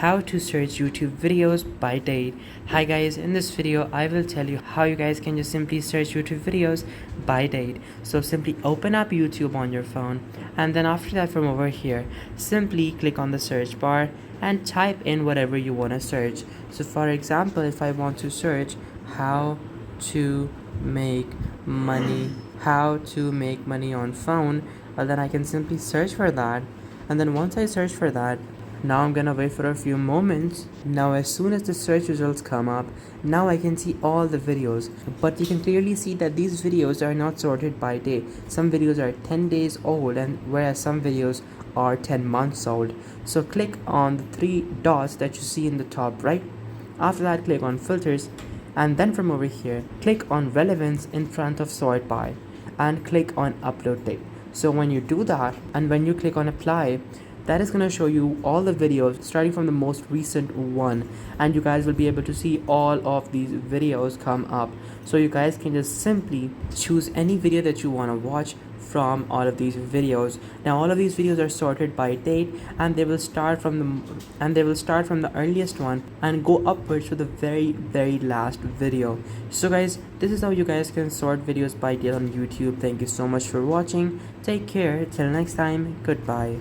how to search YouTube videos by date. Hi guys, in this video I will tell you how you guys can just simply search YouTube videos by date. So simply open up YouTube on your phone, and then after that, from over here simply click on the search bar and type in whatever you want to search. So for example, if I want to search how to make money on phone, then I can simply search for that. And then once I search for that, now I'm gonna wait for a few moments. Now as soon as the search results come up, now I can see all the videos, but you can clearly see that these videos are not sorted by date. Some videos are 10 days old, and whereas some videos are 10 months old. So click on the three dots that you see in the top right. After that, click on filters, and then from over here click on relevance in front of sort by and click on upload date. So when you do that and when you click on apply, that is going to show you all the videos starting from the most recent one, and you guys will be able to see all of these videos come up. So you guys can just simply choose any video that you want to watch from all of these videos. Now all of these videos are sorted by date, and they will start from the earliest one and go upwards to the very last video. So guys, this is how you guys can sort videos by date on YouTube. Thank you so much for watching. Take care. Till next time. Goodbye.